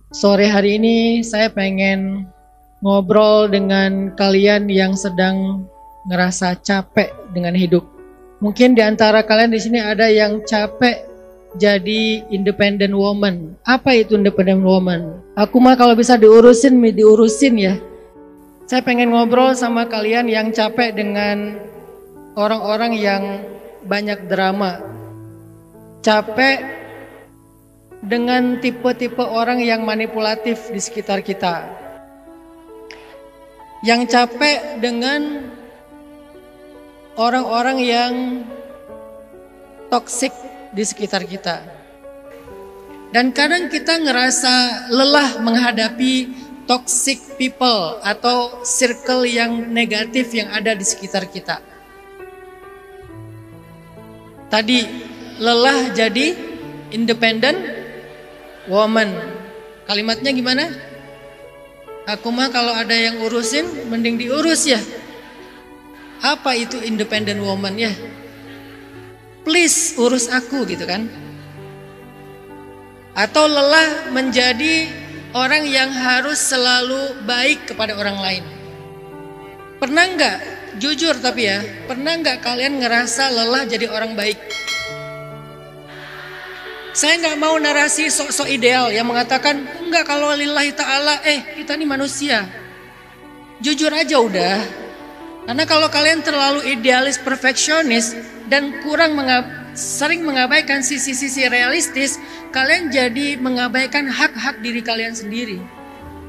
Sore hari ini saya pengen ngobrol dengan kalian yang sedang ngerasa capek dengan hidup. Mungkin di antara kalian di sini ada yang capek jadi independent woman. Apa itu independent woman? Aku mah kalau bisa diurusin ya. Saya pengen ngobrol sama kalian yang capek dengan orang-orang yang banyak drama. Capek dengan tipe-tipe orang yang manipulatif di sekitar kita. Yang capek dengan orang-orang yang toksik di sekitar kita. Dan kadang kita ngerasa lelah menghadapi toxic people atau circle yang negatif yang ada di sekitar kita. Tadi lelah jadi independent woman. Kalimatnya gimana? Aku mah kalau ada yang urusin mending diurus ya. Apa itu independent woman ya? Please urus aku gitu kan. Atau lelah menjadi orang yang harus selalu baik kepada orang lain. Pernah nggak, jujur tapi ya, pernah nggak kalian ngerasa lelah jadi orang baik? Saya nggak mau narasi sok-sok ideal yang mengatakan enggak kalau lillahi ta'ala, kita ini manusia. Jujur aja udah. Karena kalau kalian terlalu idealis perfeksionis dan sering mengabaikan sisi-sisi realistis, kalian jadi mengabaikan hak-hak diri kalian sendiri.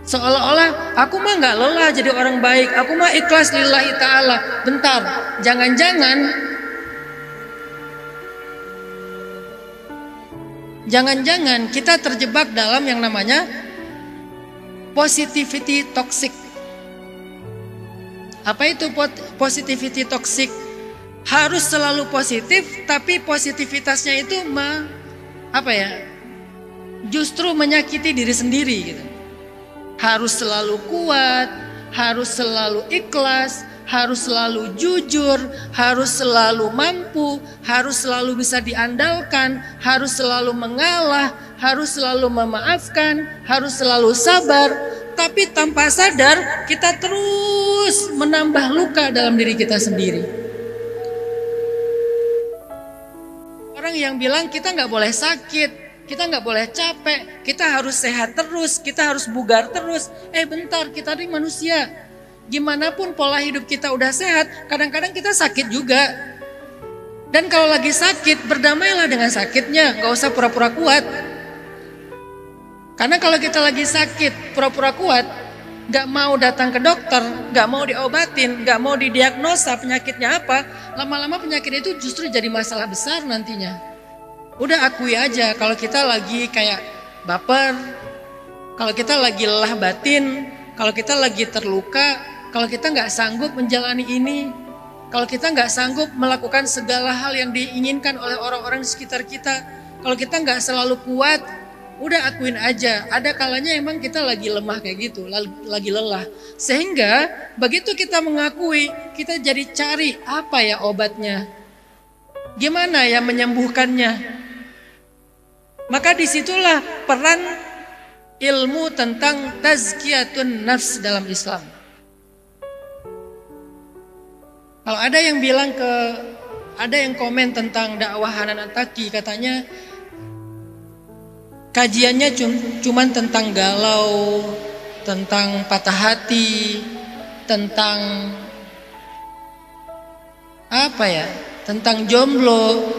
Seolah-olah aku mah nggak lelah jadi orang baik, aku mah ikhlas lillahi ta'ala. Bentar, Jangan-jangan kita terjebak dalam yang namanya positivity toxic. Apa itu positivity toxic? Harus selalu positif, tapi positivitasnya itu justru menyakiti diri sendiri gitu. Harus selalu kuat, harus selalu ikhlas, harus selalu jujur, harus selalu mampu, harus selalu bisa diandalkan, harus selalu mengalah, harus selalu memaafkan, harus selalu sabar. Tapi tanpa sadar kita terus menambah luka dalam diri kita sendiri. Orang yang bilang kita nggak boleh sakit, kita nggak boleh capek, kita harus sehat terus, kita harus bugar terus. Bentar, kita ini manusia. Gimana pun pola hidup kita udah sehat, kadang-kadang kita sakit juga. Dan kalau lagi sakit, berdamailah dengan sakitnya, gak usah pura-pura kuat. Karena kalau kita lagi sakit, pura-pura kuat, gak mau datang ke dokter, gak mau diobatin, gak mau didiagnosa penyakitnya apa, lama-lama penyakit itu justru jadi masalah besar nantinya. Udah akui aja kalau kita lagi kayak baper, kalau kita lagi lelah batin, kalau kita lagi terluka, kalau kita nggak sanggup menjalani ini, kalau kita nggak sanggup melakukan segala hal yang diinginkan oleh orang-orang di sekitar kita, kalau kita nggak selalu kuat, udah akuin aja. Ada kalanya emang kita lagi lemah kayak gitu, lagi lelah. Sehingga begitu kita mengakui, kita jadi cari apa ya obatnya, gimana ya menyembuhkannya. Maka disitulah peran ilmu tentang tazkiyatun nafs dalam Islam. Kalau ada yang ada yang komen tentang dakwah Hanan Attaqi, katanya kajiannya cuman tentang galau, tentang patah hati, tentang tentang jomblo.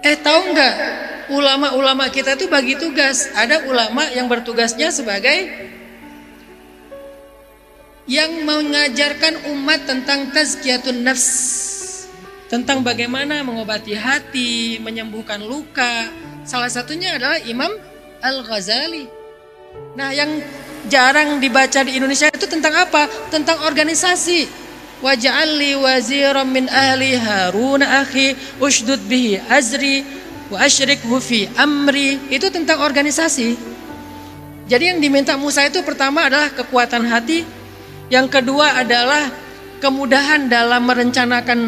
Tahu nggak? Ulama-ulama kita tuh bagi tugas. Ada ulama yang bertugasnya sebagai yang mengajarkan umat tentang tazkiyatun nafs, tentang bagaimana mengobati hati, menyembuhkan luka. Salah satunya adalah Imam Al-Ghazali. Nah, yang jarang dibaca di Indonesia itu tentang apa? Tentang organisasi. Waj'alli waziran min ahli Harun akhi ushdud bihi azri wa asyrikhu fi amri. Itu tentang organisasi. Jadi yang diminta Musa itu pertama adalah kekuatan hati, yang kedua adalah kemudahan dalam merencanakan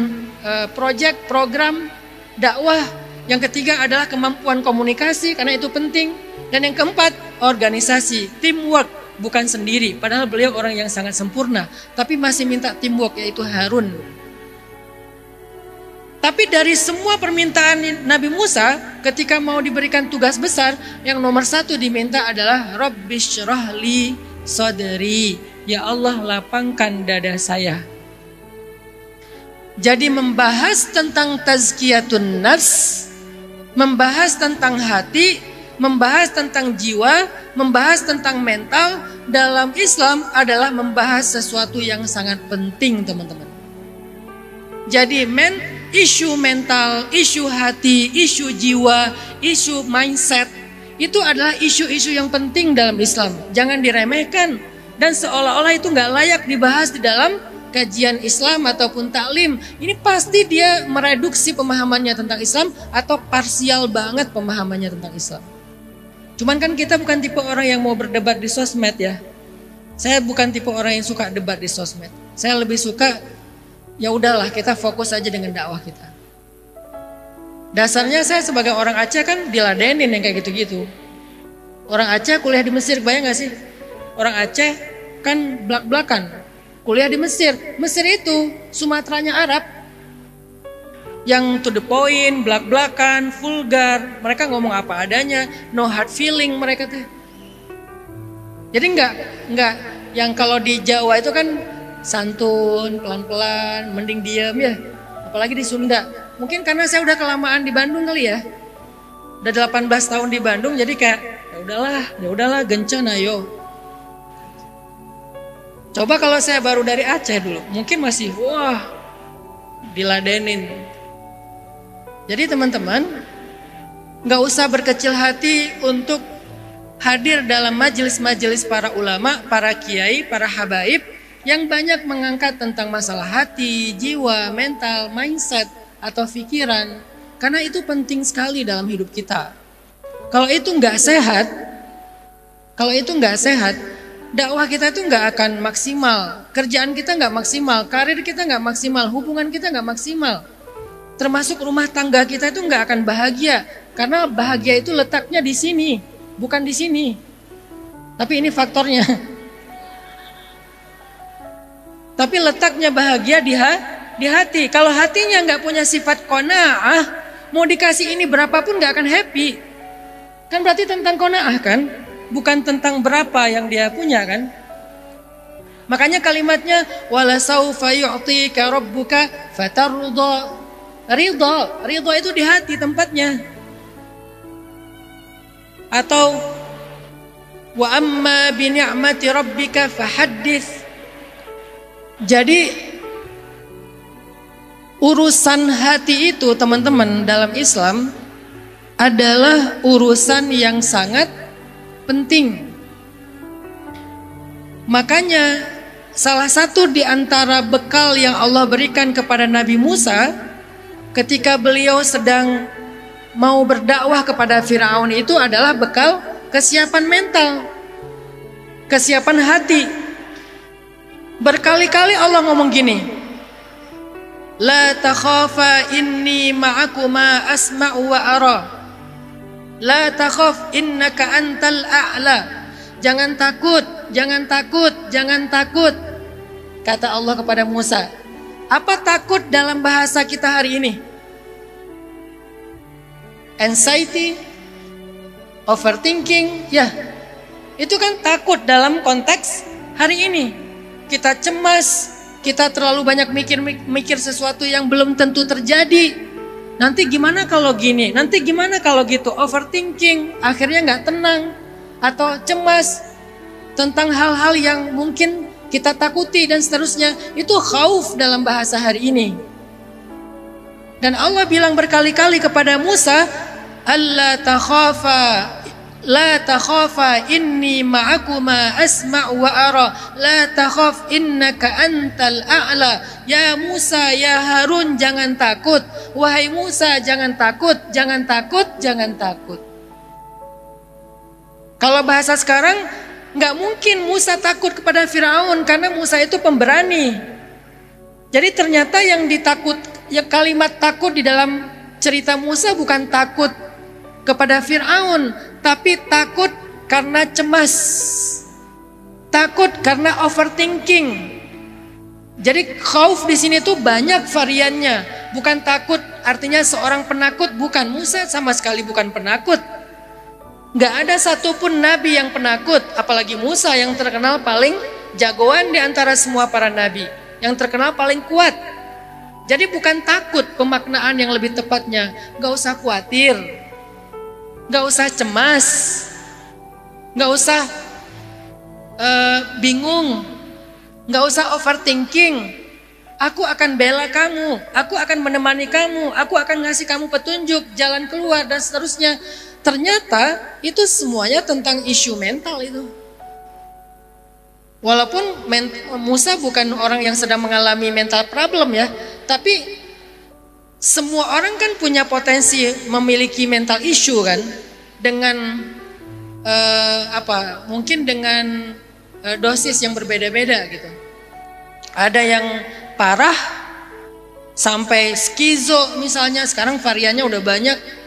proyek, program, dakwah, Yang ketiga adalah kemampuan komunikasi, karena itu penting. Dan yang keempat, organisasi, teamwork, bukan sendiri. Padahal beliau orang yang sangat sempurna, tapi masih minta teamwork, yaitu Harun. Tapi dari semua permintaan Nabi Musa, ketika mau diberikan tugas besar, yang nomor satu diminta adalah Rabbishrahli sadri. Ya Allah, lapangkan dada saya. Jadi membahas tentang tazkiyatun nafs, membahas tentang hati, membahas tentang jiwa, membahas tentang mental dalam Islam adalah membahas sesuatu yang sangat penting, teman-teman. Jadi isu mental, isu hati, isu jiwa, isu mindset itu adalah isu-isu yang penting dalam Islam. Jangan diremehkan dan seolah-olah itu nggak layak dibahas di dalam kajian Islam ataupun taklim. Ini pasti dia mereduksi pemahamannya tentang Islam atau parsial banget pemahamannya tentang Islam. Cuman kan kita bukan tipe orang yang mau berdebat di sosmed ya. Saya bukan tipe orang yang suka debat di sosmed. Saya lebih suka ya udahlah kita fokus aja dengan dakwah kita. Dasarnya saya sebagai orang Aceh kan diladenin yang kayak gitu-gitu. Orang Aceh kuliah di Mesir, bayang gak sih? Orang Aceh kan belak-belakan kuliah di Mesir. Mesir itu Sumateranya Arab, yang to the point, belak-belakan, vulgar. Mereka ngomong apa adanya, no hard feeling mereka tuh. Jadi enggak yang kalau di Jawa itu kan santun, pelan-pelan, mending diam ya. Apalagi di Sunda. Mungkin karena saya udah kelamaan di Bandung kali ya. Udah 18 tahun di Bandung, jadi kayak ya udahlah gencan ayo. Coba kalau saya baru dari Aceh dulu, mungkin masih wah diladenin. Jadi teman-teman, nggak usah berkecil hati untuk hadir dalam majelis-majelis para ulama, para kiai, para habaib yang banyak mengangkat tentang masalah hati, jiwa, mental, mindset atau pikiran, karena itu penting sekali dalam hidup kita. Kalau itu nggak sehat, dakwah kita itu nggak akan maksimal, kerjaan kita nggak maksimal, karir kita nggak maksimal, hubungan kita nggak maksimal. Termasuk rumah tangga kita itu nggak akan bahagia, karena bahagia itu letaknya di sini, bukan di sini. Tapi ini faktornya. Tapi letaknya bahagia di hati. Kalau hatinya nggak punya sifat qanaah, mau dikasih ini berapapun nggak akan happy. Kan berarti tentang qanaah kan? Bukan tentang berapa yang dia punya kan. Makanya kalimatnya wala saufa yu'tika rabbuka fatarudha. Ridha itu di hati tempatnya. Atau wa amma bi ni'mati rabbika fahaddits. Jadi urusan hati itu teman-teman dalam Islam adalah urusan yang sangat penting. Makanya salah satu di antara bekal yang Allah berikan kepada Nabi Musa ketika beliau sedang mau berdakwah kepada Firaun itu adalah bekal kesiapan mental, kesiapan hati. Berkali-kali Allah ngomong gini, la takhafa inni ma'akuma asma'u wa ara. La takhaf innaka antal a'la. Jangan takut, jangan takut, jangan takut. Kata Allah kepada Musa. Apa takut dalam bahasa kita hari ini? Anxiety, overthinking, ya. Itu kan takut dalam konteks hari ini. Kita cemas, kita terlalu banyak mikir sesuatu yang belum tentu terjadi. Nanti gimana kalau gini, nanti gimana kalau gitu, overthinking, akhirnya nggak tenang atau cemas tentang hal-hal yang mungkin kita takuti dan seterusnya. Itu khauf dalam bahasa hari ini. Dan Allah bilang berkali-kali kepada Musa, alla takhafa, la takhafa inni ma'akuma asma' wa ara, la takhaf innaka antal a'la. Ya Musa, ya Harun, jangan takut. Wahai Musa, jangan takut, jangan takut, jangan takut. Kalau bahasa sekarang, nggak mungkin Musa takut kepada Firaun karena Musa itu pemberani. Jadi ternyata yang kalimat takut di dalam cerita Musa bukan takut kepada Fir'aun, tapi takut karena cemas. Takut karena overthinking. Jadi khauf di sini tuh banyak variannya. Bukan takut artinya seorang penakut, bukan. Musa sama sekali bukan penakut. Gak ada satupun nabi yang penakut, apalagi Musa yang terkenal paling jagoan di antara semua para nabi, yang terkenal paling kuat. Jadi bukan takut pemaknaan yang lebih tepatnya. Gak usah khawatir, gak usah cemas, gak usah bingung, gak usah overthinking. Aku akan bela kamu, aku akan menemani kamu, aku akan ngasih kamu petunjuk, jalan keluar dan seterusnya. Ternyata itu semuanya tentang isu mental itu. Walaupun Musa bukan orang yang sedang mengalami mental problem ya, tapi semua orang kan punya potensi memiliki mental issue kan, dengan mungkin dengan dosis yang berbeda-beda gitu. Ada yang parah sampai skizo misalnya, sekarang variannya udah banyak.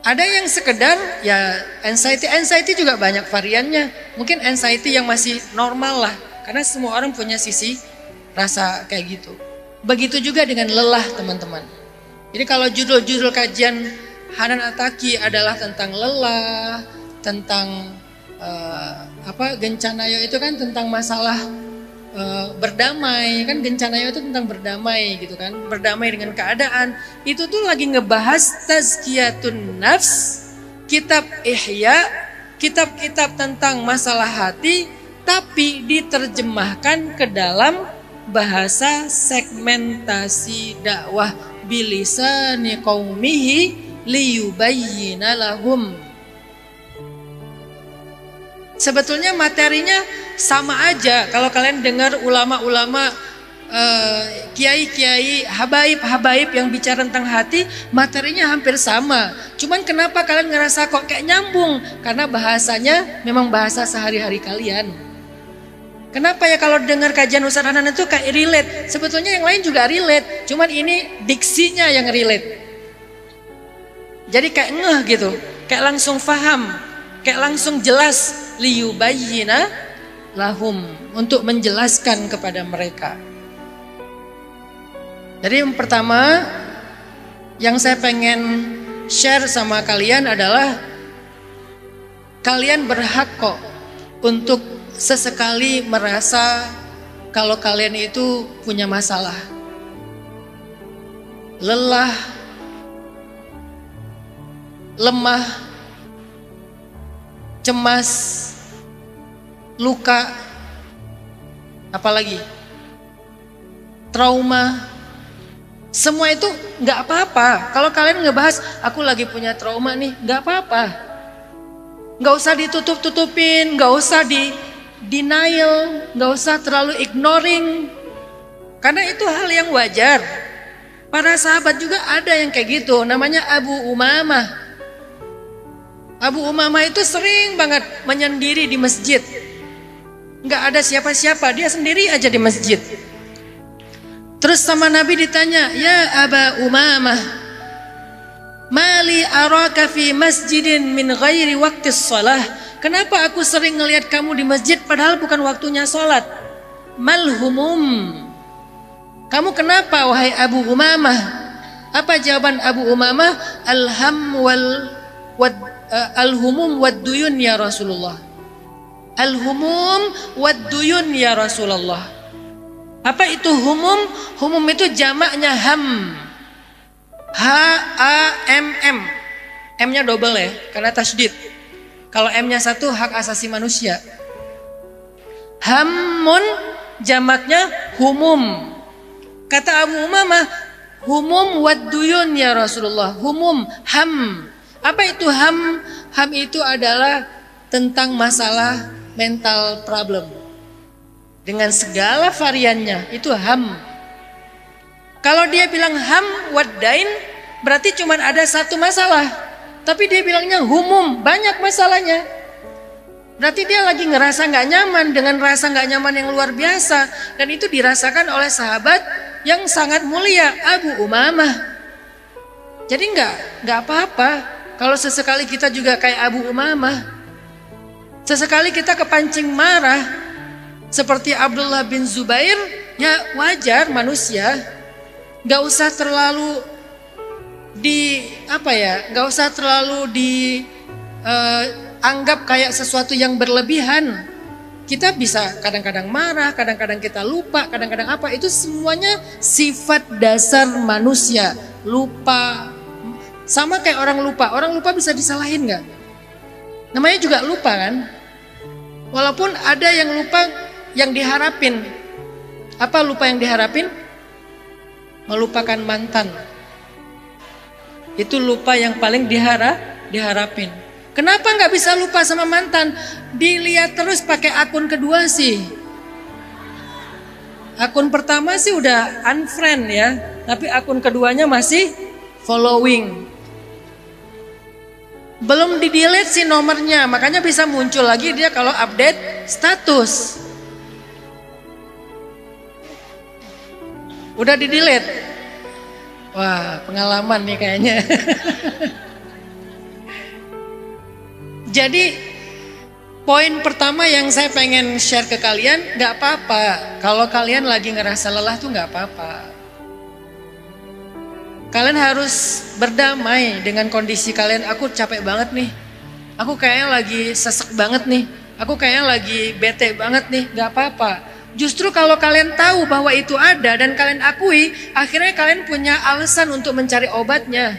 Ada yang sekedar ya anxiety juga banyak variannya. Mungkin anxiety yang masih normal lah, karena semua orang punya sisi rasa kayak gitu. Begitu juga dengan lelah teman-teman. Jadi kalau judul-judul kajian Hanan Attaqi adalah tentang lelah, tentang Gencanayo itu kan tentang masalah berdamai, kan Gencanayo itu tentang berdamai gitu kan, berdamai dengan keadaan. Itu tuh lagi ngebahas tazkiyatun nafs, kitab ihya, kitab-kitab tentang masalah hati, tapi diterjemahkan ke dalam bahasa segmentasi dakwah bilisani qaumihi liyubayyina lahum. Sebetulnya materinya sama aja. Kalau kalian dengar ulama-ulama, kiai-kiai, habaib-habaib yang bicara tentang hati, materinya hampir sama. Cuman kenapa kalian ngerasa kok kayak nyambung? Karena bahasanya memang bahasa sehari-hari kalian. Kenapa ya kalau dengar kajian Ustaz Hanan itu kayak relate? Sebetulnya yang lain juga relate, cuman ini diksinya yang relate. Jadi kayak ngeh gitu, kayak langsung paham, kayak langsung jelas. Liyubayyina lahum, untuk menjelaskan kepada mereka. Jadi yang pertama yang saya pengen share sama kalian adalah kalian berhak kok untuk sesekali merasa kalau kalian itu punya masalah, lelah, lemah, cemas, luka, apalagi trauma. Semua itu nggak apa-apa. Kalau kalian ngebahas aku lagi punya trauma nih, nggak apa-apa. Nggak usah ditutup-tutupin, nggak usah di denial, nggak usah terlalu ignoring, karena itu hal yang wajar. Para sahabat juga ada yang kayak gitu, namanya Abu Umamah. Abu Umamah itu sering banget menyendiri di masjid. Nggak ada siapa-siapa, dia sendiri aja di masjid. Terus sama Nabi ditanya, ya Aba Umamah, mali araka fi masjidin min ghairi waqtis shalah. Kenapa aku sering ngelihat kamu di masjid padahal bukan waktunya sholat? Malhumum. Kamu kenapa wahai Abu Umamah? Apa jawaban Abu Umamah? Al-humum wad-duyun ya Rasulullah. Al-humum wad-duyun ya Rasulullah. Apa itu humum? Humum itu jamaknya ham. H-A-M-M. M-nya double ya, karena tasydid. Kalau M-nya satu, hak asasi manusia. Hamun jamaknya humum. Kata Abu Umamah, humum wad-duyun ya Rasulullah. Humum, ham. Apa itu ham? Ham itu adalah tentang masalah mental problem. Dengan segala variannya, itu ham. Kalau dia bilang ham wad-dain, berarti cuma ada satu masalah. Tapi dia bilangnya humum, banyak masalahnya. Berarti dia lagi ngerasa gak nyaman dengan rasa gak nyaman yang luar biasa. Dan itu dirasakan oleh sahabat yang sangat mulia, Abu Umamah. Jadi nggak apa-apa kalau sesekali kita juga kayak Abu Umamah. Sesekali kita kepancing marah seperti Abdullah bin Zubair, ya wajar manusia. Nggak usah terlalu nggak usah terlalu dianggap kayak sesuatu yang berlebihan. Kita bisa kadang-kadang marah, kadang-kadang kita lupa, kadang-kadang apa. Itu semuanya sifat dasar manusia. Lupa. Sama kayak orang lupa. Orang lupa bisa disalahin nggak? Namanya juga lupa kan? Walaupun ada yang lupa yang diharapin. Apa lupa yang diharapin? Melupakan mantan. Itu lupa yang paling diharapin. Kenapa nggak bisa lupa sama mantan? Dilihat terus pakai akun kedua sih. Akun pertama sih udah unfriend ya, tapi akun keduanya masih following. Belum di-delete sih nomornya, makanya bisa muncul lagi dia kalau update status. Udah di-delete. Wah, pengalaman nih kayaknya. Jadi poin pertama yang saya pengen share ke kalian, gak apa-apa. Kalau kalian lagi ngerasa lelah tuh gak apa-apa. Kalian harus berdamai dengan kondisi kalian. Aku capek banget nih. Aku kayaknya lagi sesek banget nih. Aku kayaknya lagi bete banget nih. Gak apa-apa. Justru kalau kalian tahu bahwa itu ada dan kalian akui, akhirnya kalian punya alasan untuk mencari obatnya.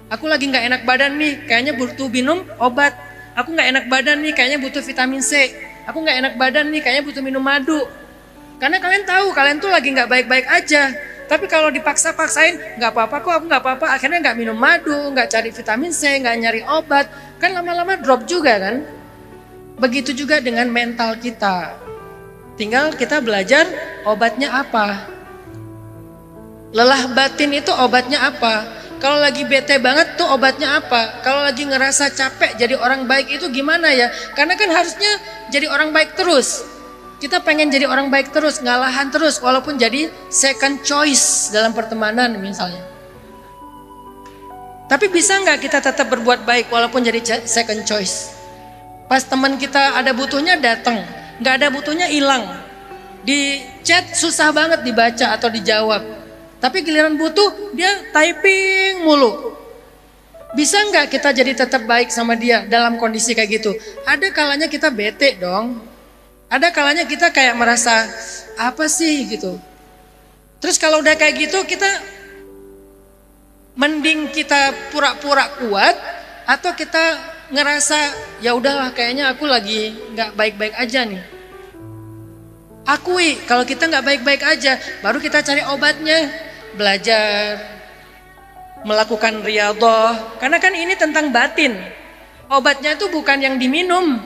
Aku lagi gak enak badan nih, kayaknya butuh minum obat. Aku gak enak badan nih, kayaknya butuh vitamin C. Aku gak enak badan nih, kayaknya butuh minum madu. Karena kalian tahu, kalian tuh lagi gak baik-baik aja. Tapi kalau dipaksa-paksain, gak apa-apa kok, aku gak apa-apa. Akhirnya gak minum madu, gak cari vitamin C, gak nyari obat. Kan lama-lama drop juga kan. Begitu juga dengan mental kita. Tinggal kita belajar obatnya apa. Lelah batin itu obatnya apa. Kalau lagi bete banget tuh obatnya apa? Kalau lagi ngerasa capek jadi orang baik itu gimana ya? Karena kan harusnya jadi orang baik terus. Kita pengen jadi orang baik terus, ngalahan terus walaupun jadi second choice dalam pertemanan misalnya. Tapi bisa nggak kita tetap berbuat baik walaupun jadi second choice? Pas teman kita ada butuhnya datang, nggak ada butuhnya hilang. Di chat susah banget dibaca atau dijawab. Tapi giliran butuh dia typing mulu. Bisa nggak kita jadi tetap baik sama dia dalam kondisi kayak gitu? Ada kalanya kita bete dong. Ada kalanya kita kayak merasa apa sih gitu. Terus kalau udah kayak gitu kita mending kita pura-pura kuat atau kita ngerasa ya udahlah kayaknya aku lagi nggak baik-baik aja nih. Akui kalau kita nggak baik-baik aja, baru kita cari obatnya. Belajar, melakukan riyadhah, karena kan ini tentang batin. Obatnya itu bukan yang diminum.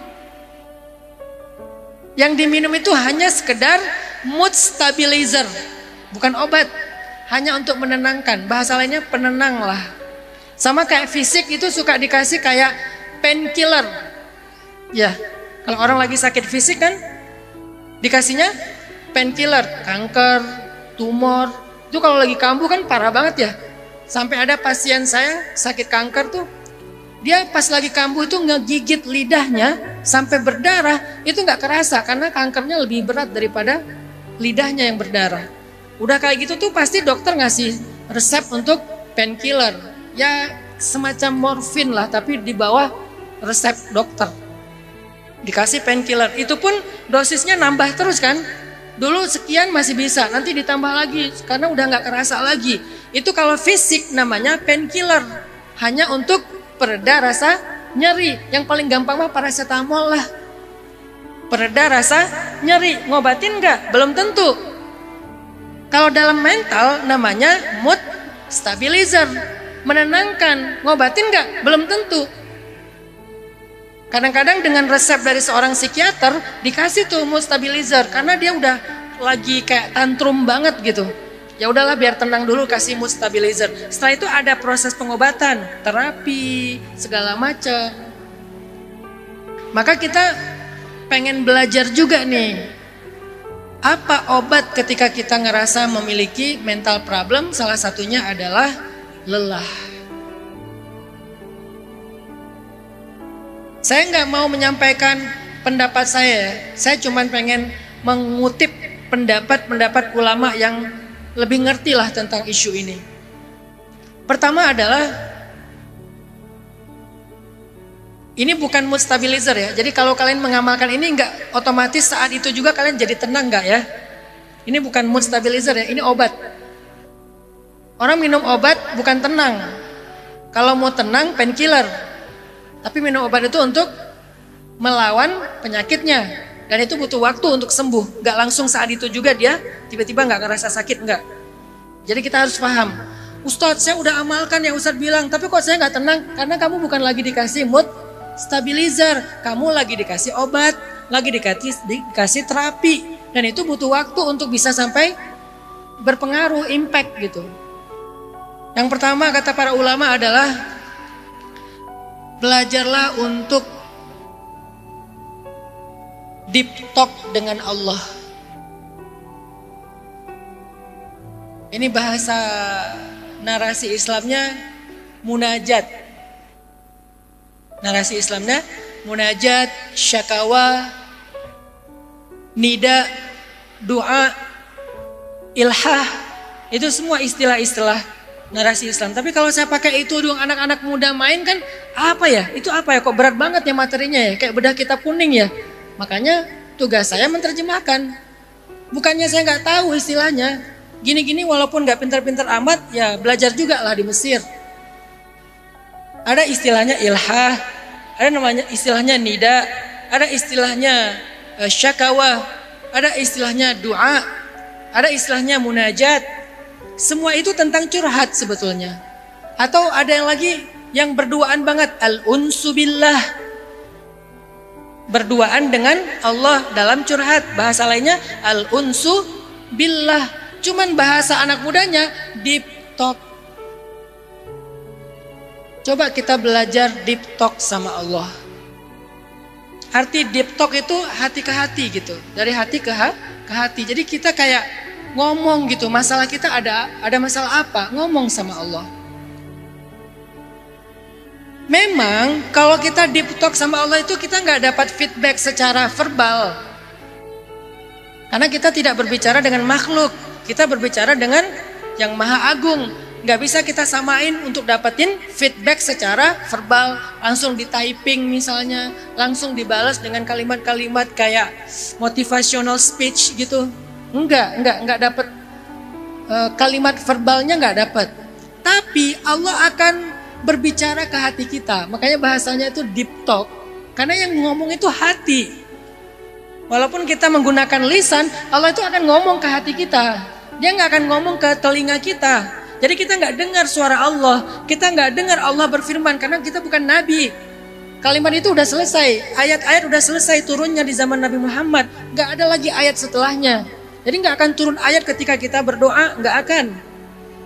Yang diminum itu hanya sekedar mood stabilizer, bukan obat, hanya untuk menenangkan. Bahasa lainnya penenang lah. Sama kayak fisik itu suka dikasih kayak painkiller. Ya, kalau orang lagi sakit fisik kan dikasihnya painkiller, kanker, tumor. Itu kalau lagi kambuh kan parah banget ya. Sampai ada pasien saya sakit kanker tuh, dia pas lagi kambuh itu ngegigit lidahnya sampai berdarah. Itu nggak kerasa karena kankernya lebih berat daripada lidahnya yang berdarah. Udah kayak gitu tuh pasti dokter ngasih resep untuk painkiller. Ya semacam morfin lah tapi di bawah resep dokter. Dikasih painkiller. Itu pun dosisnya nambah terus kan. Dulu sekian masih bisa, nanti ditambah lagi karena udah nggak kerasa lagi. Itu kalau fisik namanya painkiller, hanya untuk pereda rasa nyeri. Yang paling gampang mah paracetamol lah. Pereda rasa nyeri, ngobatin nggak? Belum tentu. Kalau dalam mental namanya mood stabilizer, menenangkan. Ngobatin nggak? Belum tentu. Kadang-kadang dengan resep dari seorang psikiater dikasih tuh mood stabilizer karena dia udah lagi kayak tantrum banget gitu. Ya udahlah biar tenang dulu kasih mood stabilizer. Setelah itu ada proses pengobatan, terapi, segala macam. Maka kita pengen belajar juga nih. Apa obat ketika kita ngerasa memiliki mental problem? Salah satunya adalah lelah. Saya nggak mau menyampaikan pendapat saya cuma pengen mengutip pendapat ulama yang lebih ngerti lah tentang isu ini. Pertama adalah, ini bukan mood stabilizer ya. Jadi kalau kalian mengamalkan ini nggak otomatis saat itu juga kalian jadi tenang nggak ya? Ini bukan mood stabilizer ya, ini obat. Orang minum obat bukan tenang. Kalau mau tenang painkiller. Tapi minum obat itu untuk melawan penyakitnya. Dan itu butuh waktu untuk sembuh. Nggak langsung saat itu juga dia tiba-tiba nggak ngerasa sakit, nggak. Jadi kita harus paham. Ustadz, saya udah amalkan yang Ustadz bilang, tapi kok saya nggak tenang? Karena kamu bukan lagi dikasih mood stabilizer, kamu lagi dikasih obat, lagi dikasih terapi, dan itu butuh waktu untuk bisa sampai berpengaruh, impact gitu. Yang pertama kata para ulama adalah belajarlah untuk deep talk dengan Allah. Ini bahasa narasi Islamnya munajat. Narasi Islamnya munajat, syakawa, nida, doa, ilhah. Itu semua istilah-istilah narasi Islam. Tapi kalau saya pakai itu dong anak-anak muda main kan apa ya? Itu apa ya? Kok berat banget ya materinya ya? Kayak bedah kitab kuning ya. Makanya tugas saya menerjemahkan. Bukannya saya nggak tahu istilahnya. Gini-gini walaupun nggak pintar-pintar amat, ya belajar juga lah di Mesir. Ada istilahnya ilhah, ada namanya istilahnya nida, ada istilahnya syakawa, ada istilahnya doa, ada istilahnya munajat. Semua itu tentang curhat sebetulnya. Atau ada yang lagi yang berduaan banget, al-unsu billah. Berduaan dengan Allah dalam curhat. Bahasa lainnya al-unsu billah. Cuman bahasa anak mudanya deep talk. Coba kita belajar deep talk sama Allah. Arti deep talk itu hati ke hati gitu. Dari hati ke hati. Jadi kita kayak ngomong gitu. Masalah kita ada masalah apa? Ngomong sama Allah. Memang kalau kita deep talk sama Allah itu kita nggak dapat feedback secara verbal. Karena kita tidak berbicara dengan makhluk. Kita berbicara dengan yang maha agung. Gak bisa kita samain untuk dapetin feedback secara verbal. Langsung di typing misalnya. Langsung dibalas dengan kalimat-kalimat kayak motivational speech gitu. Enggak dapet. Kalimat verbalnya enggak dapet. Tapi Allah akan berbicara ke hati kita. Makanya bahasanya itu deep talk. Karena yang ngomong itu hati. Walaupun kita menggunakan lisan, Allah itu akan ngomong ke hati kita. Dia nggak akan ngomong ke telinga kita. Jadi kita nggak dengar suara Allah. Kita nggak dengar Allah berfirman karena kita bukan nabi. Kalimat itu udah selesai. Ayat-ayat udah selesai turunnya di zaman Nabi Muhammad. Nggak ada lagi ayat setelahnya. Jadi nggak akan turun ayat ketika kita berdoa. Nggak akan.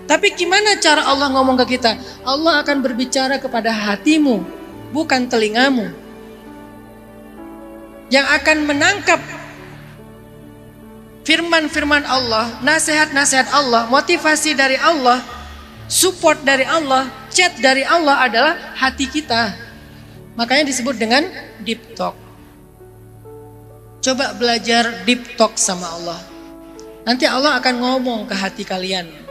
Tapi gimana cara Allah ngomong ke kita? Allah akan berbicara kepada hatimu, bukan telingamu. Yang akan menangkap firman-firman Allah, nasihat-nasihat Allah, motivasi dari Allah, support dari Allah, chat dari Allah adalah hati kita. Makanya disebut dengan deep talk. Coba belajar deep talk sama Allah. Nanti Allah akan ngomong ke hati kalian.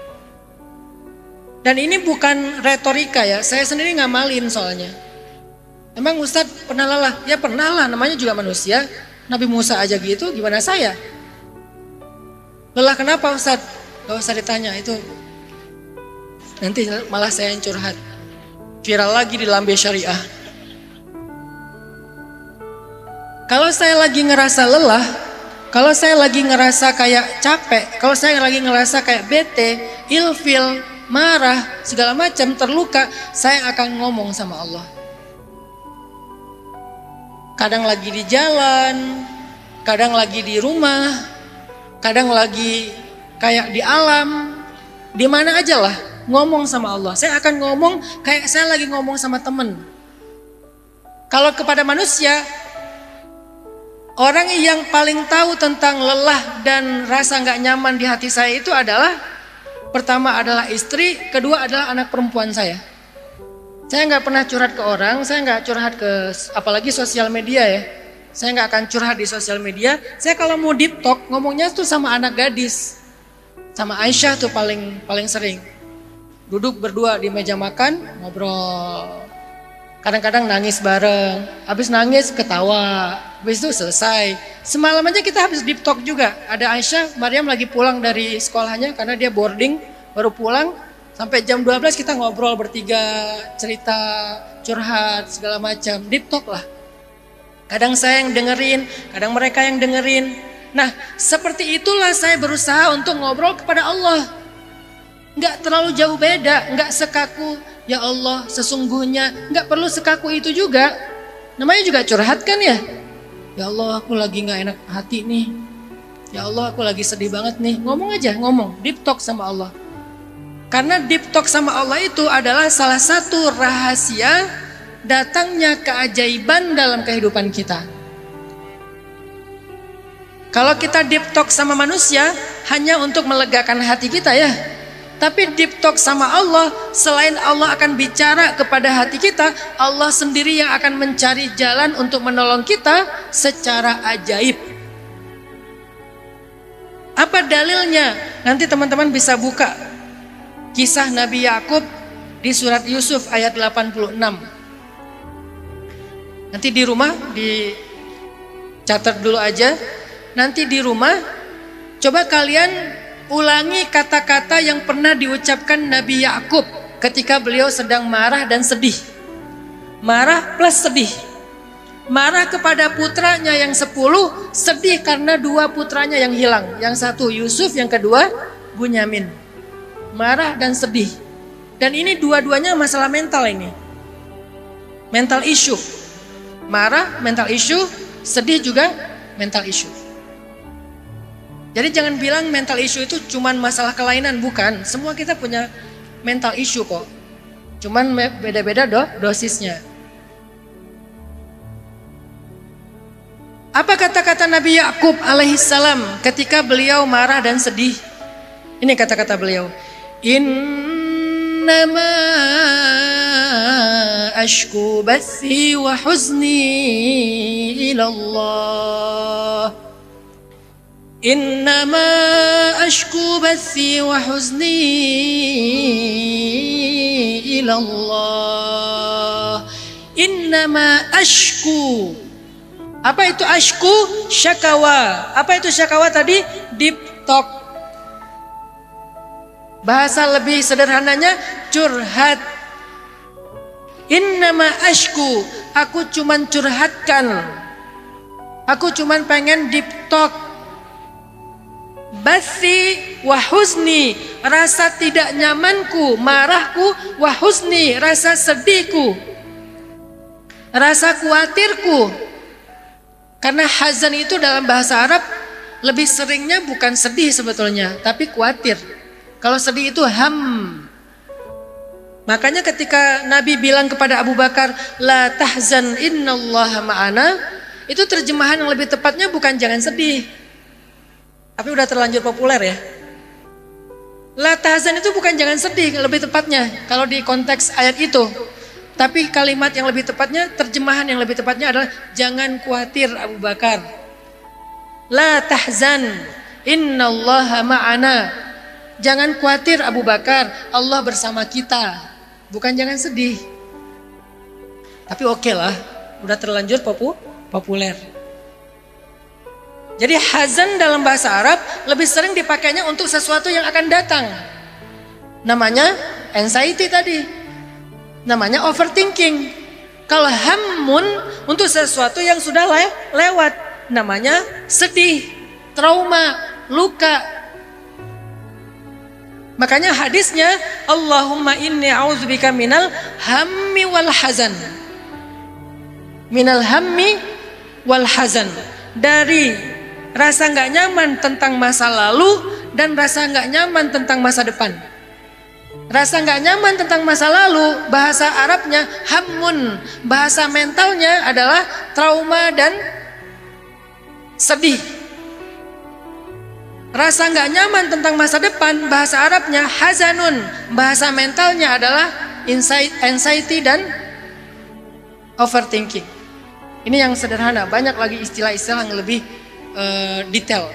Dan ini bukan retorika ya, saya sendiri ngamalin soalnya. Emang Ustadz pernah lelah? Ya pernah lah, namanya juga manusia. Nabi Musa aja gitu, gimana saya? Lelah kenapa Ustadz? Gak usah ditanya itu. Nanti malah saya yang curhat. Viral lagi di Lambe Syariah. Kalau saya lagi ngerasa lelah, kalau saya lagi ngerasa kayak capek, kalau saya lagi ngerasa kayak bete, ilfil, marah, segala macam, terluka, saya akan ngomong sama Allah. Kadang lagi di jalan, kadang lagi di rumah, kadang lagi kayak di alam, di mana aja lah, ngomong sama Allah. Saya akan ngomong kayak saya lagi ngomong sama temen. Kalau kepada manusia, orang yang paling tahu tentang lelah dan rasa nggak nyaman di hati saya itu adalah, pertama adalah istri, kedua adalah anak perempuan saya. Saya nggak pernah curhat ke orang, saya nggak curhat ke apalagi sosial media ya. Saya nggak akan curhat di sosial media. Saya kalau mau deep talk ngomongnya tuh sama anak gadis, sama Aisyah tuh paling sering. Duduk berdua di meja makan, ngobrol. Kadang-kadang nangis bareng, habis nangis ketawa, habis itu selesai. Semalam aja kita habis deep talk juga. Ada Aisyah, Maryam lagi pulang dari sekolahnya karena dia boarding, baru pulang. Sampai jam 12 kita ngobrol bertiga, cerita, curhat, segala macam, deep talk lah. Kadang saya yang dengerin, kadang mereka yang dengerin. Nah, seperti itulah saya berusaha untuk ngobrol kepada Allah. Nggak terlalu jauh beda, nggak sekaku, ya Allah sesungguhnya, nggak perlu sekaku itu juga. Namanya juga curhat kan ya. Ya Allah aku lagi nggak enak hati nih. Ya Allah aku lagi sedih banget nih. Ngomong aja, ngomong, deep talk sama Allah. Karena deep talk sama Allah itu adalah salah satu rahasia datangnya keajaiban dalam kehidupan kita. Kalau kita deep talk sama manusia hanya untuk melegakan hati kita ya. Tapi deep talk sama Allah, selain Allah akan bicara kepada hati kita, Allah sendiri yang akan mencari jalan untuk menolong kita secara ajaib. Apa dalilnya? Nanti teman-teman bisa buka kisah Nabi Yakub di surat Yusuf ayat 86. Nanti di rumah dicatat dulu aja. Nanti di rumah coba kalian ulangi kata-kata yang pernah diucapkan Nabi Yakub ketika beliau sedang marah dan sedih. Marah plus sedih. Marah kepada putranya yang 10, sedih karena 2 putranya yang hilang. Yang satu Yusuf, yang kedua Bunyamin. Marah dan sedih. Dan ini dua-duanya masalah mental ini. Mental issue. Marah, mental issue. Sedih juga mental issue. Jadi jangan bilang mental issue itu cuman masalah kelainan. Bukan, semua kita punya mental issue kok. Cuman beda-beda dosisnya. Apa kata-kata Nabi Yakub alaihissalam ketika beliau marah dan sedih? Ini kata-kata beliau. Innama ashku bathi wa huzni ilallah. Innama ashku bathi wa huzni ilallah. Innama ashku. Apa itu ashku? Syakawa. Apa itu syakawa tadi? Deep talk. Bahasa lebih sederhananya curhat. Innama ashku, aku cuman curhatkan. Aku cuman pengen deep talk. Bathi wa huzni, rasa tidak nyamanku, marahku, wa huzni, rasa sedihku, rasa khawatirku. Karena hazan itu dalam bahasa Arab lebih seringnya bukan sedih sebetulnya, tapi khawatir. Kalau sedih itu ham. Makanya ketika Nabi bilang kepada Abu Bakar, la tahzan innallaha ma'ana, itu terjemahan yang lebih tepatnya bukan jangan sedih. Tapi udah terlanjur populer ya. La tahzan itu bukan jangan sedih lebih tepatnya kalau di konteks ayat itu. Tapi kalimat yang lebih tepatnya, terjemahan yang lebih tepatnya adalah jangan khawatir Abu Bakar. La tahzan innallaha ma'ana. Jangan khawatir Abu Bakar, Allah bersama kita. Bukan jangan sedih. Tapi oke lah, udah terlanjur populer. Jadi hazan dalam bahasa Arab lebih sering dipakainya untuk sesuatu yang akan datang. Namanya anxiety tadi. Namanya overthinking. Kalau hamun untuk sesuatu yang sudah lewat. Namanya sedih, trauma, luka. Makanya hadisnya Allahumma inni a'udzubika minal hammi wal hazan. Minal hammi wal hazan. Dari rasa nggak nyaman tentang masa lalu dan rasa nggak nyaman tentang masa depan. Rasa nggak nyaman tentang masa lalu, bahasa Arabnya hammun. Bahasa mentalnya adalah trauma dan sedih. Rasa nggak nyaman tentang masa depan, bahasa Arabnya hazanun. Bahasa mentalnya adalah anxiety dan overthinking. Ini yang sederhana, banyak lagi istilah-istilah yang lebih detail.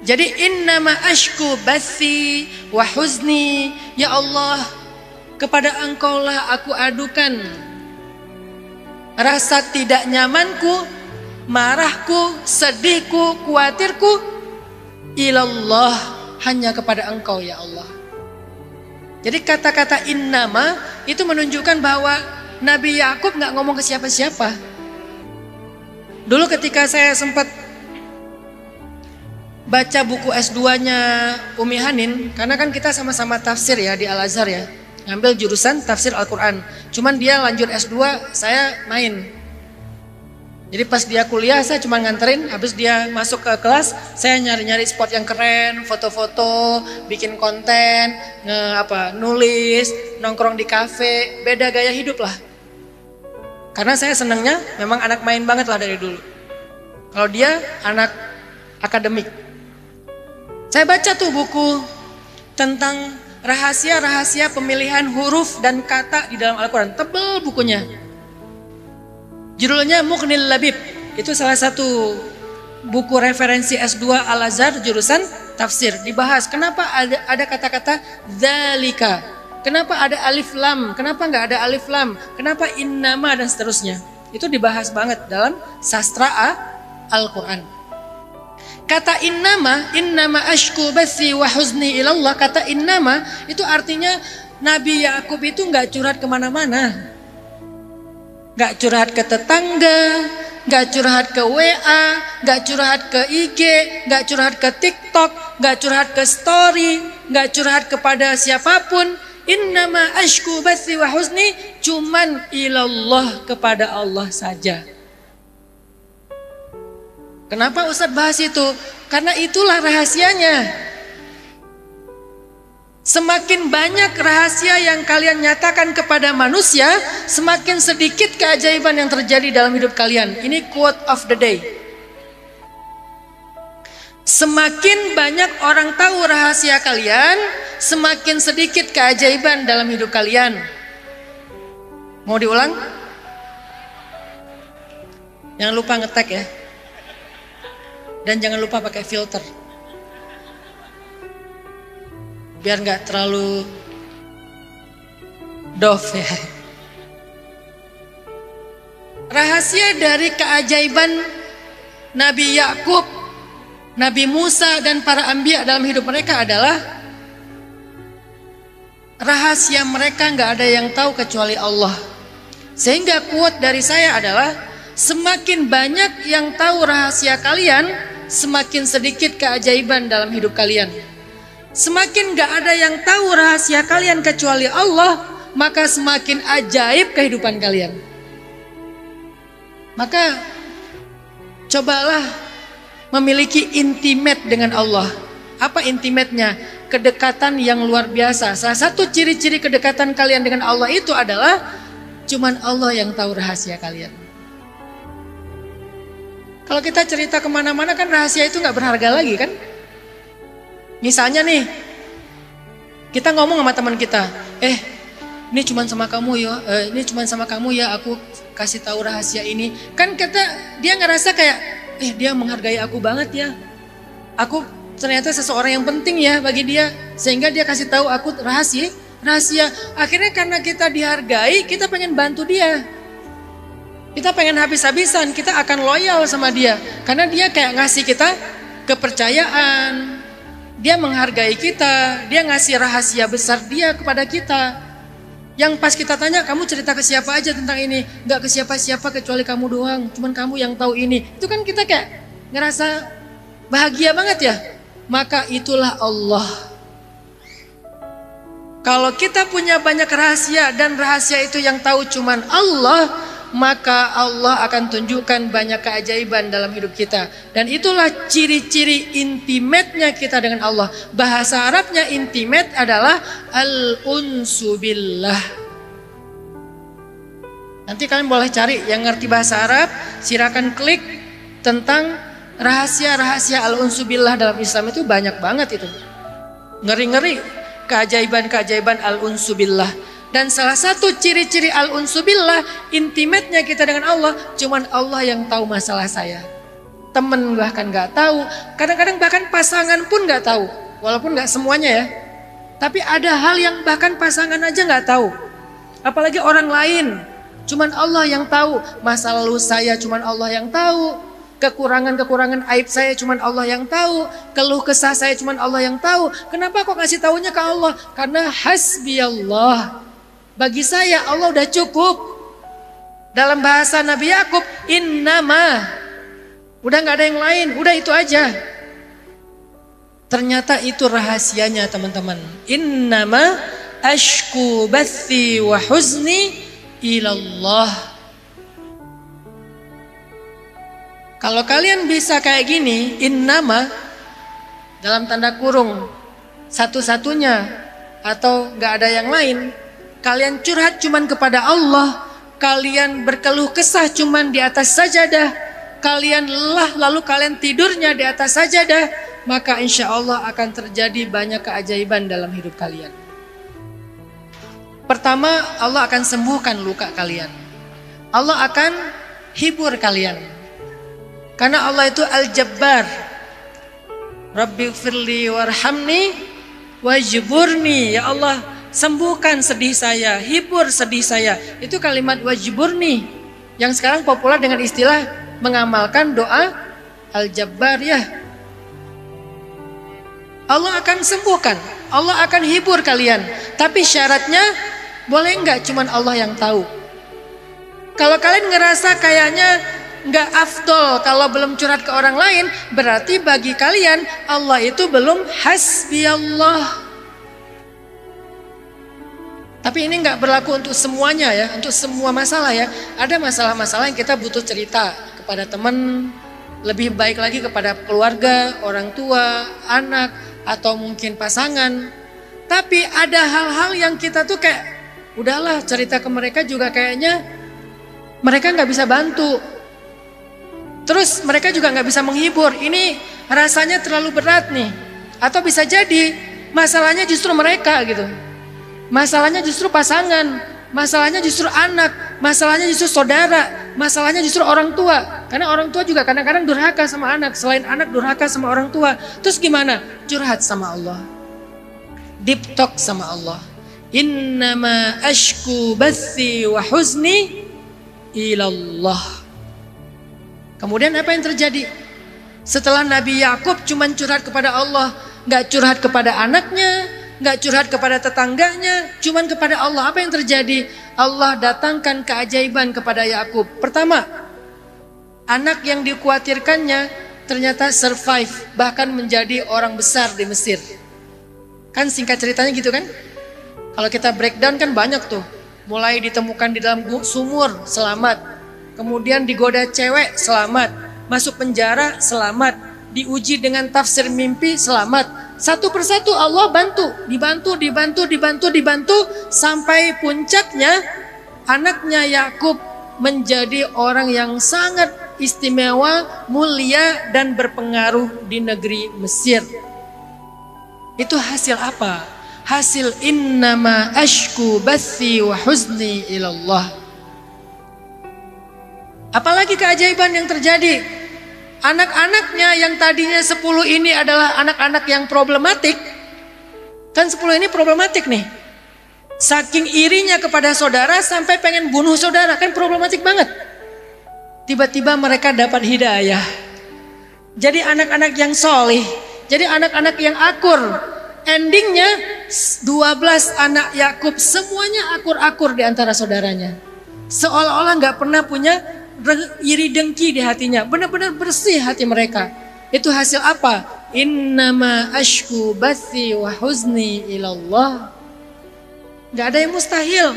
Jadi innama ashku bathi wa huzni, ya Allah, kepada Engkaulah aku adukan rasa tidak nyamanku, marahku, sedihku, khawatirku, ilallah, hanya kepada Engkau ya Allah. Jadi kata-kata innama itu menunjukkan bahwa Nabi Yakub nggak ngomong ke siapa-siapa. Dulu ketika saya sempat baca buku S2-nya Umi Hanin, karena kan kita sama-sama tafsir ya di Al-Azhar ya, ngambil jurusan tafsir Al-Quran. Cuman dia lanjut S2, saya main. Jadi pas dia kuliah saya cuma nganterin, habis dia masuk ke kelas, saya nyari-nyari spot yang keren, foto-foto, bikin konten, nulis, nongkrong di kafe, beda gaya hidup lah. Karena saya senangnya memang anak main banget lah dari dulu. Kalau dia anak akademik. Saya baca tuh buku tentang rahasia-rahasia pemilihan huruf dan kata di dalam Al-Quran. Tebel bukunya. Judulnya Mughnil Labib. Itu salah satu buku referensi S2 Al-Azhar jurusan tafsir. Dibahas kenapa ada kata-kata dzalika, kenapa ada alif lam, kenapa nggak ada alif lam, kenapa innama dan seterusnya. Itu dibahas banget dalam sastra Al-Quran. Kata innama ashku bathi wa huzni ilallah. Kata innama itu artinya Nabi Yakub itu nggak curhat kemana-mana. Gak curhat ke tetangga, gak curhat ke WA, gak curhat ke IG, gak curhat ke TikTok, gak curhat ke story, gak curhat kepada siapapun. Innama ashku bathi wa huzni, cuman ilallah, kepada Allah saja. Kenapa Ustadz bahas itu? Karena itulah rahasianya. Semakin banyak rahasia yang kalian nyatakan kepada manusia, semakin sedikit keajaiban yang terjadi dalam hidup kalian. Ini quote of the day. Semakin banyak orang tahu rahasia kalian, semakin sedikit keajaiban dalam hidup kalian. Mau diulang? Jangan lupa ngetek ya. Dan jangan lupa pakai filter. Biar nggak terlalu dof ya. Rahasia dari keajaiban Nabi Yakub, Nabi Musa dan para anbiya dalam hidup mereka adalah rahasia mereka nggak ada yang tahu kecuali Allah. Sehingga quote dari saya adalah semakin banyak yang tahu rahasia kalian, semakin sedikit keajaiban dalam hidup kalian. Semakin gak ada yang tahu rahasia kalian kecuali Allah, maka semakin ajaib kehidupan kalian. Maka cobalah memiliki intimate dengan Allah. Apa intimatenya? Kedekatan yang luar biasa. Salah satu ciri-ciri kedekatan kalian dengan Allah itu adalah cuman Allah yang tahu rahasia kalian. Kalau kita cerita kemana-mana kan rahasia itu gak berharga lagi kan? Misalnya nih, kita ngomong sama teman kita, ini cuma sama kamu ya, aku kasih tahu rahasia ini. Kan dia ngerasa kayak, dia menghargai aku banget ya. Aku ternyata seseorang yang penting ya bagi dia, sehingga dia kasih tahu aku rahasia. Akhirnya karena kita dihargai, kita pengen bantu dia. Kita pengen habis-habisan, kita akan loyal sama dia, karena dia kayak ngasih kita kepercayaan. Dia menghargai kita, dia ngasih rahasia besar dia kepada kita. Yang pas kita tanya, kamu cerita ke siapa aja tentang ini? Gak ke siapa-siapa kecuali kamu doang, cuman kamu yang tahu ini. Itu kan kita kayak ngerasa bahagia banget ya. Maka itulah Allah. Kalau kita punya banyak rahasia dan rahasia itu yang tahu cuman Allah, maka Allah akan tunjukkan banyak keajaiban dalam hidup kita. Dan itulah ciri-ciri intimate-nya kita dengan Allah. Bahasa Arabnya intimate adalah al-unsu billah. Nanti kalian boleh cari yang ngerti bahasa Arab, silakan klik tentang rahasia-rahasia al-unsu billah dalam Islam. Itu banyak banget itu. Ngeri-ngeri. keajaiban-keajaiban al-unsubillah. Dan salah satu ciri-ciri al-unsubillah, intimate-nya kita dengan Allah, cuman Allah yang tahu masalah saya. Temen bahkan gak tahu, kadang-kadang bahkan pasangan pun gak tahu. Walaupun gak semuanya ya. Tapi ada hal yang bahkan pasangan aja gak tahu. Apalagi orang lain. Cuman Allah yang tahu. Masa lalu saya cuman Allah yang tahu. Kekurangan-kekurangan aib saya cuman Allah yang tahu. Keluh kesah saya cuman Allah yang tahu. Kenapa kok ngasih taunya ke Allah? Karena hasbi Allah. Bagi saya Allah udah cukup. Dalam bahasa Nabi Yakub, innama. Udah gak ada yang lain, udah itu aja. Ternyata itu rahasianya teman-teman. Innama ashku bathi wa huzni ilallah. Kalau kalian bisa kayak gini, innama dalam tanda kurung satu-satunya atau gak ada yang lain, kalian curhat cuman kepada Allah, kalian berkeluh kesah cuman di atas sajadah, kalian lelah lalu kalian tidurnya di atas sajadah, maka insya Allah akan terjadi banyak keajaiban dalam hidup kalian. Pertama, Allah akan sembuhkan luka kalian. Allah akan hibur kalian. Karena Allah itu Al-Jabbar. Rabbighfirli warhamni wajburni. Ya Allah, sembuhkan sedih saya, hibur sedih saya. Itu kalimat wajburni yang sekarang populer dengan istilah mengamalkan doa Al-Jabbar ya. Allah akan sembuhkan, Allah akan hibur kalian. Tapi syaratnya boleh nggak cuman Allah yang tahu. Kalau kalian ngerasa kayaknya nggak afdol kalau belum curhat ke orang lain, berarti bagi kalian Allah itu belum hasbi Allah. Tapi ini nggak berlaku untuk semuanya ya, untuk semua masalah ya. Ada masalah-masalah yang kita butuh cerita kepada teman, lebih baik lagi kepada keluarga, orang tua, anak, atau mungkin pasangan. Tapi ada hal-hal yang kita tuh kayak udahlah cerita ke mereka juga kayaknya mereka nggak bisa bantu. Terus mereka juga nggak bisa menghibur. Ini rasanya terlalu berat nih. Atau bisa jadi masalahnya justru mereka gitu. Masalahnya justru pasangan, masalahnya justru anak, masalahnya justru saudara, masalahnya justru orang tua. Karena orang tua juga kadang-kadang durhaka sama anak, selain anak durhaka sama orang tua. Terus gimana? Curhat sama Allah. Deep talk sama Allah. Innama ashku bathi wa huzni ilallah. Kemudian apa yang terjadi? Setelah Nabi Yakub cuman curhat kepada Allah, gak curhat kepada anaknya, gak curhat kepada tetangganya, cuman kepada Allah. Apa yang terjadi? Allah datangkan keajaiban kepada Yakub. Pertama, anak yang dikhawatirkannya ternyata survive, bahkan menjadi orang besar di Mesir. Kan singkat ceritanya gitu kan? Kalau kita breakdown kan banyak tuh. Mulai ditemukan di dalam sumur, selamat. Kemudian digoda cewek, selamat. Masuk penjara, selamat. Diuji dengan tafsir mimpi, selamat. Satu persatu Allah dibantu, sampai puncaknya anaknya Yakub menjadi orang yang sangat istimewa, mulia, dan berpengaruh di negeri Mesir. Itu hasil apa? Hasil innama ashku bathi wa huzni ilallah. Apalagi keajaiban yang terjadi? Anak-anaknya yang tadinya 10 ini adalah anak-anak yang problematik. Kan 10 ini problematik nih. Saking irinya kepada saudara sampai pengen bunuh saudara, kan problematik banget. Tiba-tiba mereka dapat hidayah. Jadi anak-anak yang solih, jadi anak-anak yang akur. Endingnya 12 anak Yakub semuanya akur-akur di antara saudaranya. Seolah-olah gak pernah punya iri dengki di hatinya, benar-benar bersih hati mereka. Itu hasil apa? Innama ashku bathi wa huzni ilallah. Gak ada yang mustahil.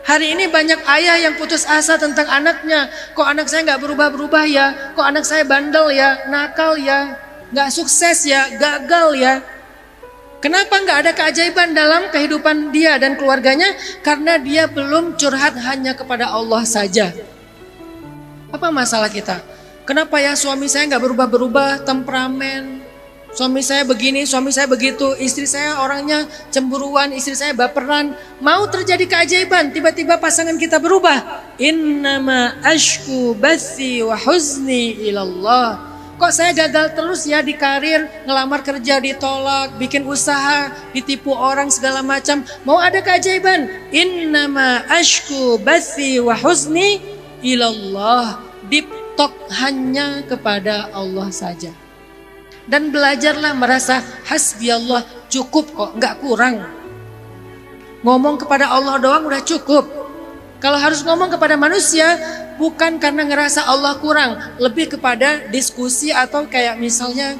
Hari ini banyak ayah yang putus asa tentang anaknya. Kok anak saya gak berubah-berubah ya? Kok anak saya bandel ya? Nakal ya? Gak sukses ya? Gagal ya? Kenapa gak ada keajaiban dalam kehidupan dia dan keluarganya? Karena dia belum curhat hanya kepada Allah saja. Apa masalah kita? Kenapa ya suami saya nggak berubah-berubah, temperamen, Suami saya begini, suami saya begitu, istri saya orangnya cemburuan, istri saya baperan. Mau terjadi keajaiban, tiba-tiba pasangan kita berubah. Innama ashku bathi wa huzni ilallah. Kok saya gagal terus ya di karir, ngelamar kerja ditolak, bikin usaha, ditipu orang segala macam. Mau ada keajaiban. Innama ashku bathi wa huzni ilallah. Deep talk hanya kepada Allah saja. Dan belajarlah merasa hasbi Allah, cukup kok, nggak kurang. Ngomong kepada Allah doang udah cukup. Kalau harus ngomong kepada manusia, bukan karena ngerasa Allah kurang, lebih kepada diskusi atau kayak misalnya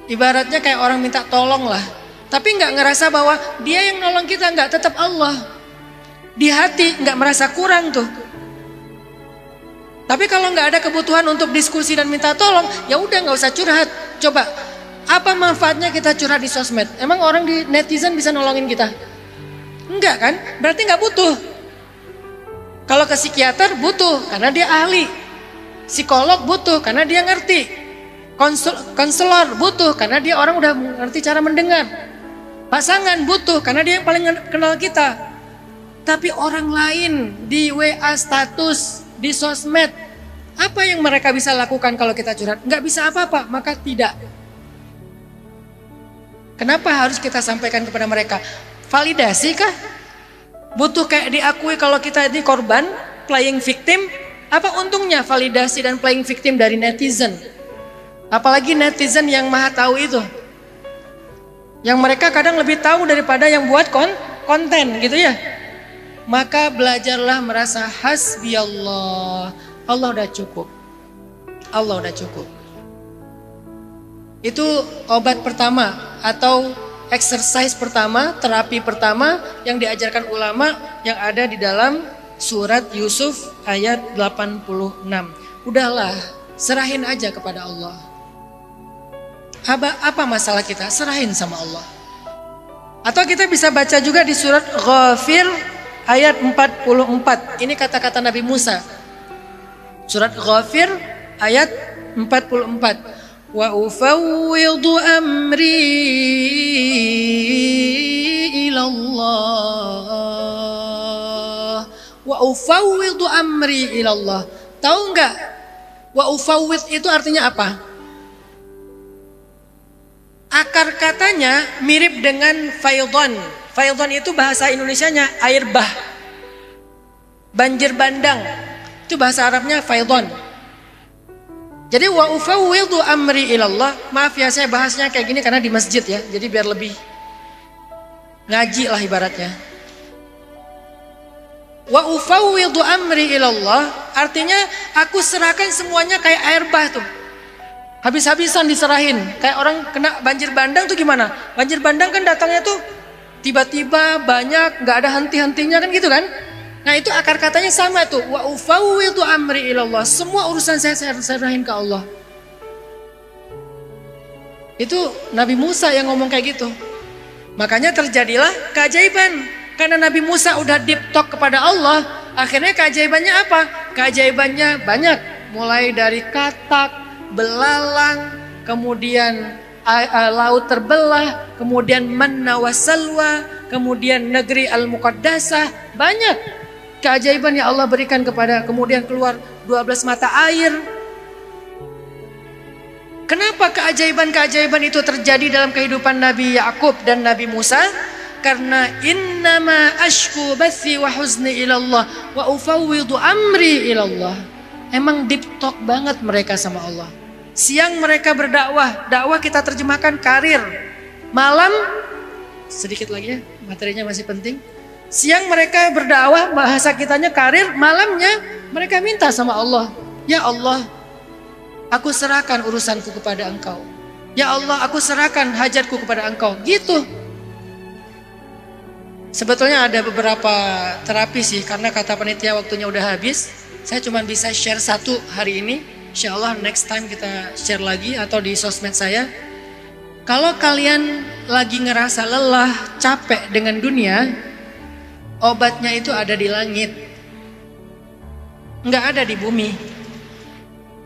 ibaratnya kayak orang minta tolong lah. Tapi nggak ngerasa bahwa dia yang nolong kita, nggak, tetap Allah. Di hati nggak merasa kurang tuh. Tapi kalau nggak ada kebutuhan untuk diskusi dan minta tolong, ya udah nggak usah curhat. Coba, apa manfaatnya kita curhat di sosmed? Emang orang di netizen bisa nolongin kita? Enggak kan? Berarti nggak butuh. Kalau ke psikiater butuh karena dia ahli. Psikolog butuh karena dia ngerti. Konselor butuh karena dia orang udah ngerti cara mendengar. Pasangan butuh karena dia yang paling kenal kita. Tapi orang lain di WA status, di sosmed, apa yang mereka bisa lakukan kalau kita curhat? Nggak bisa apa-apa, maka tidak. Kenapa harus kita sampaikan kepada mereka? Validasi kah? Butuh kayak diakui kalau kita ini korban, playing victim? Apa untungnya validasi dan playing victim dari netizen? Apalagi netizen yang maha tahu itu. Yang mereka kadang lebih tahu daripada yang buat konten gitu ya. Maka belajarlah merasa hasbi Allah. Allah udah cukup. Allah udah cukup. Itu obat pertama atau exercise pertama, terapi pertama yang diajarkan ulama yang ada di dalam surat Yusuf ayat 86. Udahlah, serahin aja kepada Allah. Apa masalah kita? Serahin sama Allah. Atau kita bisa baca juga di surat Ghafir ayat 44. Ini kata-kata Nabi Musa. Surat Ghafir ayat 44. Wa ufawwidu amri ilallah. Wa ufawwidu amri ilallah. Tahu enggak? Wa ufawwid itu artinya apa? Akar katanya mirip dengan faidhan. Faidhan itu bahasa Indonesianya air bah. Banjir bandang. Itu bahasa Arabnya faidhan. Jadi wa ufawwidu amri ilallah. Maaf ya saya bahasnya kayak gini karena di masjid ya. Jadi biar lebih ngaji lah ibaratnya. Wa ufawwidu amri ilallah artinya aku serahkan semuanya kayak air bah tuh. Habis-habisan diserahin. Kayak orang kena banjir bandang tuh gimana? Banjir bandang kan datangnya tuh tiba-tiba banyak, nggak ada henti-hentinya kan gitu kan? Nah itu akar katanya sama tuh. Wa ufawwidu amri ilallah. Semua urusan saya serahin ke Allah. Itu Nabi Musa yang ngomong kayak gitu. Makanya terjadilah keajaiban. Karena Nabi Musa udah deep talk kepada Allah. Akhirnya keajaibannya apa? Keajaibannya banyak. Mulai dari katak, belalang, kemudian laut terbelah, kemudian manna wassalwa, kemudian negeri al-muqaddasah, banyak keajaiban yang Allah berikan kepada, kemudian keluar 12 mata air. Kenapa keajaiban-keajaiban itu terjadi dalam kehidupan Nabi Yakub dan Nabi Musa? Karena innama ashku bathi wa huzni ilallah wa ufawwidu amri ilallah. Emang deep talk banget mereka sama Allah. Siang mereka berdakwah, dakwah kita terjemahkan karir. Malam, sedikit lagi ya, materinya masih penting. Siang mereka berdakwah, bahasa kitanya karir. Malamnya mereka minta sama Allah. Ya Allah, aku serahkan urusanku kepada Engkau. Ya Allah, aku serahkan hajatku kepada Engkau. Gitu. Sebetulnya ada beberapa terapi sih, karena kata panitia waktunya udah habis. Saya cuma bisa share satu hari ini. Insya Allah next time kita share lagi atau di sosmed saya. Kalau kalian lagi ngerasa lelah, capek dengan dunia, obatnya itu ada di langit. Nggak ada di bumi.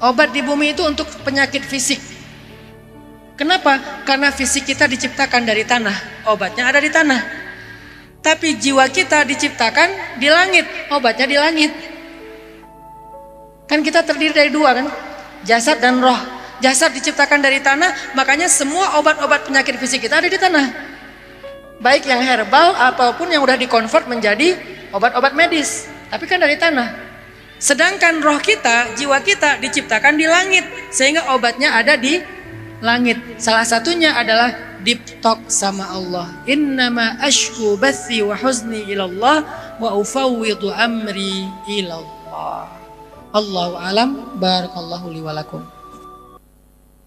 Obat di bumi itu untuk penyakit fisik. Kenapa? Karena fisik kita diciptakan dari tanah, obatnya ada di tanah. Tapi jiwa kita diciptakan di langit, obatnya di langit. Kan kita terdiri dari dua kan, jasad dan roh. Jasad diciptakan dari tanah, makanya semua obat-obat penyakit fisik kita ada di tanah. Baik yang herbal ataupun yang udah dikonvert menjadi obat-obat medis, tapi kan dari tanah. Sedangkan roh kita, jiwa kita diciptakan di langit, sehingga obatnya ada di langit. Salah satunya adalah diptok sama Allah. Innama ashku bathi wa huzni ilallah wa ufawwidu amri ilallah. Allahu alam. Barakallahu li wa lakum.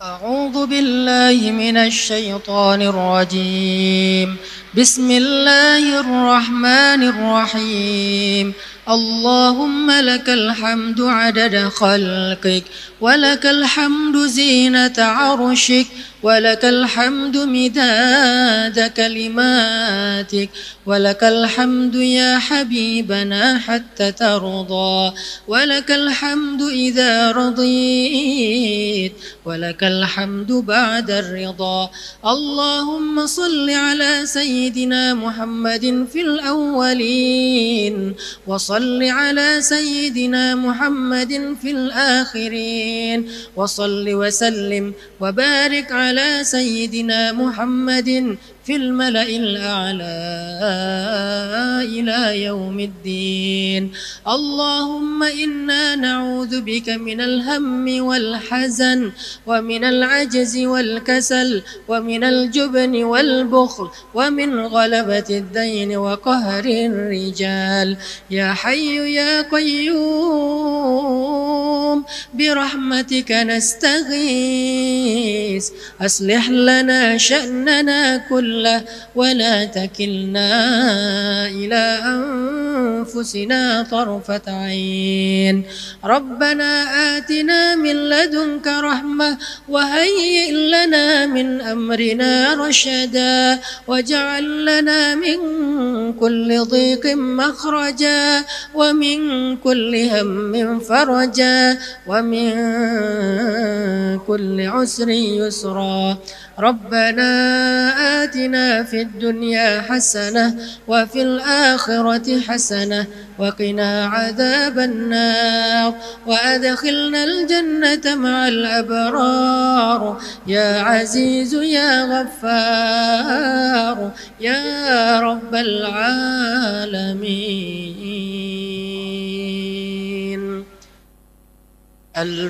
أعوذ بالله من الشيطان الرجيم بسم الله الرحمن الرحيم اللهم لك الحمد عدد خلقك ولك الحمد زينة عرشك ولك الحمد مداد كلماتك ولك الحمد يا حبيبنا حتى ترضى ولك الحمد إذا رضيت ولك الحمد بعد الرضا اللهم صل على سيدنا محمد في الأولين وصل على سيدنا محمد في الآخرين وصل وسلم وبارك على سيدنا محمد في الملأ الأعلى إلى يوم الدين اللهم إنا نعوذ بك من الهم والحزن ومن العجز والكسل ومن الجبن والبخل ومن غلبة الدين وقهر الرجال يا حي يا قيوم برحمتك نستغيث أصلح لنا شأننا كله ولا تكلنا إلى أنفسنا طرفة عين ربنا آتنا من لدنك رحمة وهيئ لنا من أمرنا رشدا واجعل لنا من كل ضيق مخرجا ومن كل هم فرجا ومن كل عسر يسرا ربنا آتنا في الدنيا حسنة وفي الآخرة حسنة وقنا عذاب النار وأدخلنا الجنة مع الأبرار يا عزيز يا غفار يا رب العالمين الفاتحة.